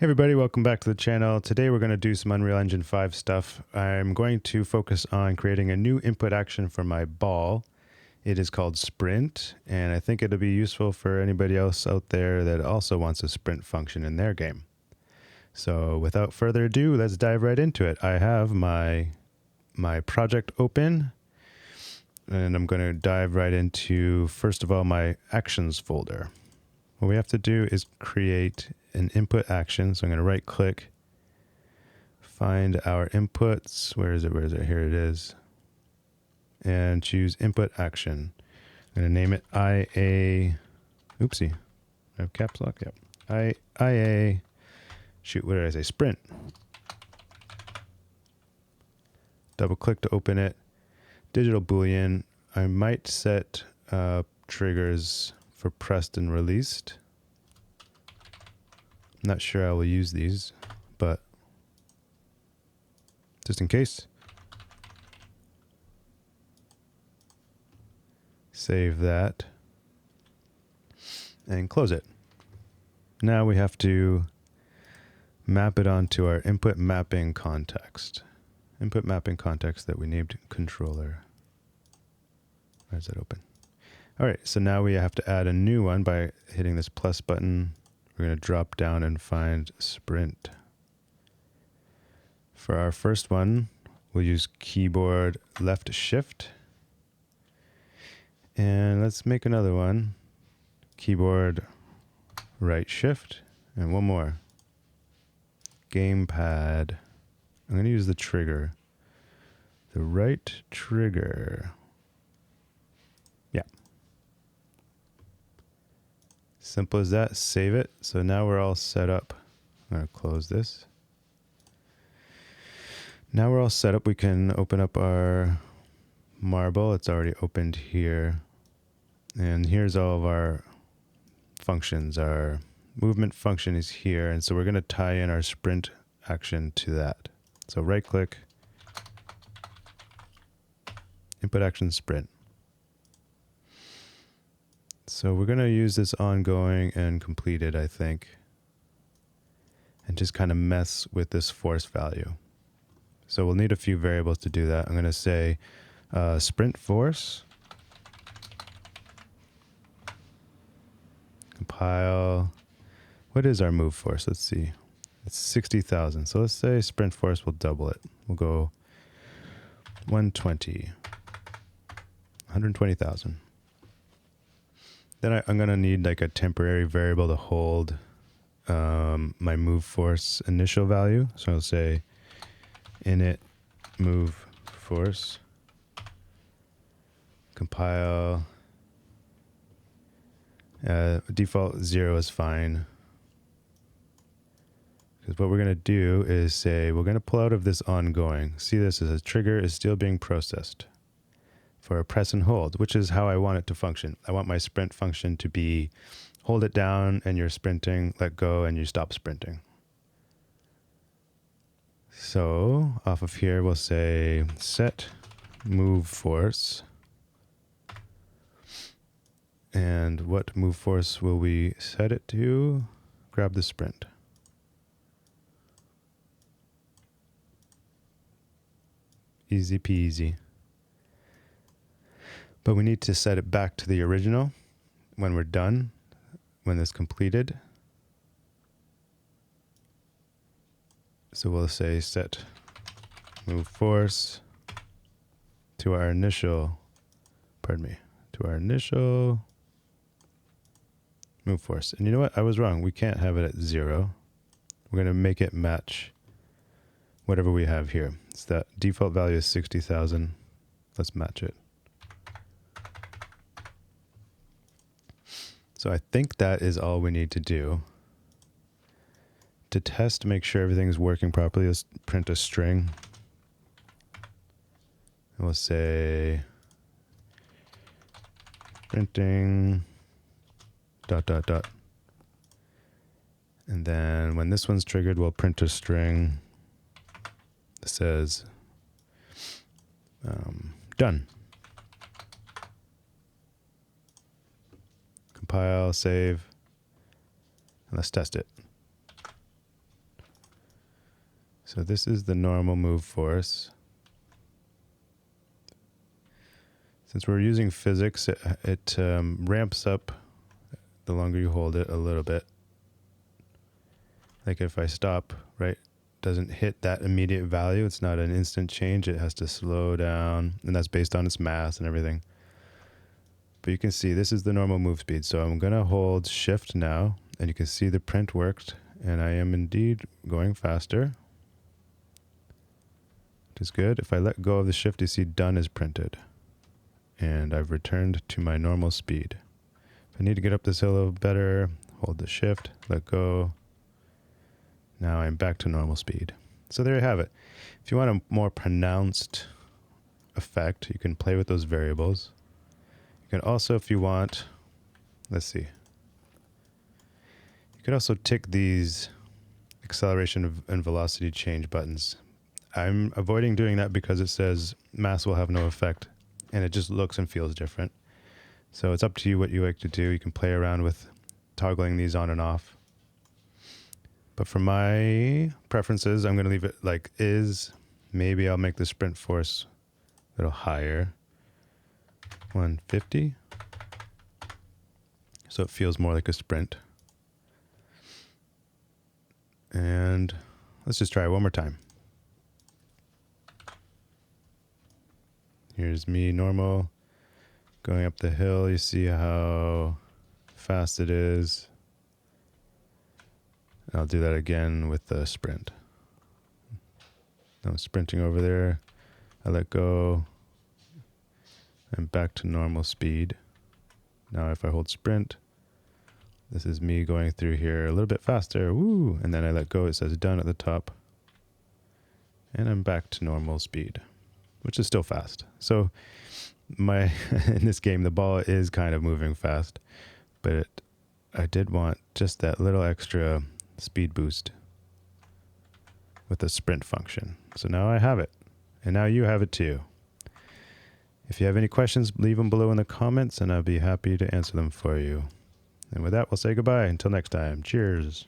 Everybody, welcome back to the channel. Today we're going to do some Unreal Engine 5 stuff. I'm going to focus on creating a new input action for my ball. It is called Sprint, and I think it'll be useful for anybody else out there that also wants a sprint function in their game. So without further ado, let's dive right into it. I have my project open, and I'm going to dive right into, first of all, my actions folder. What we have to do is create an input action. So I'm going to right click, find our inputs. Where is it? Here it is. And choose input action. I'm going to name it IA. Oopsie. I have caps lock. Yep. IA. Shoot, what did I say? Sprint. Double click to open it. Digital Boolean. I might set triggers for pressed and released. Not sure I will use these, but just in case. Save that and close it. Now we have to map it onto our input mapping context. Input mapping context that we named controller. Where is that open? All right, so now we have to add a new one by hitting this plus button. We're going to drop down and find Sprint. For our first one, we'll use keyboard left shift. And let's make another one. Keyboard right shift. And one more. Gamepad. I'm going to use the trigger. The right trigger. Yeah. Simple as that. Save it. So now we're all set up. I'm going to close this. Now we're all set up. We can open up our marble. It's already opened here. And here's all of our functions. Our movement function is here. And so we're going to tie in our sprint action to that. So right click, input action sprint. So we're going to use this ongoing and completed, I think, and just kind of mess with this force value. So we'll need a few variables to do that. I'm going to say sprint force, compile. What is our move force? Let's see. It's 60,000. So let's say sprint force will double it. We'll go 120, 120,000. Then I'm going to need like a temporary variable to hold my move force initial value. So I'll say init move force, compile, default 0 is fine. Because what we're going to do is say we're going to pull out of this ongoing. See, this as a trigger is still being processed for a press and hold, which is how I want it to function. I want my sprint function to be hold it down and you're sprinting, let go and you stop sprinting. So off of here, we'll say set move force. And what move force will we set it to? Grab the sprint. Easy peasy. But we need to set it back to the original when we're done, when it's completed. So we'll say set move force to our initial, to our initial move force. And you know what? I was wrong. We can't have it at 0. We're going to make it match whatever we have here. So that default value is 60,000. Let's match it. So I think that is all we need to do. To test to make sure everything's working properly, let's print a string. And we'll say printing ... And then when this one's triggered, we'll print a string that says done. Compile, save, and let's test it. So this is the normal move force. Since we're using physics, it ramps up the longer you hold it a little bit. Like if I stop, right, doesn't hit that immediate value. It's not an instant change. It has to slow down, and that's based on its mass and everything. But you can see this is the normal move speed. So I'm going to hold shift now, and you can see the print worked, and I am indeed going faster, which is good. If I let go of the shift, you see done is printed, and I've returned to my normal speed. If I need to get up this hill a little better, hold the shift, let go. Now I'm back to normal speed. So there you have it. If you want a more pronounced effect, you can play with those variables. You can also, if you want, let's see. You can also tick these acceleration and velocity change buttons. I'm avoiding doing that because it says mass will have no effect, and it just looks and feels different. So it's up to you what you like to do. You can play around with toggling these on and off. But for my preferences, I'm going to leave it like is. Maybe I'll make the sprint force a little higher. 150. So it feels more like a sprint. And let's just try it one more time. Here's me normal going up the hill. You see how fast it is. I'll do that again with the sprint. I'm sprinting over there. I let go. I'm back to normal speed. Now if I hold sprint, this is me going through here a little bit faster. Woo! And then I let go. It says done at the top. And I'm back to normal speed, which is still fast. So in this game, the ball is kind of moving fast, but I did want just that little extra speed boost with the sprint function. So now I have it, and now you have it too. If you have any questions, leave them below in the comments, and I'll be happy to answer them for you. And with that, we'll say goodbye. Until next time. Cheers.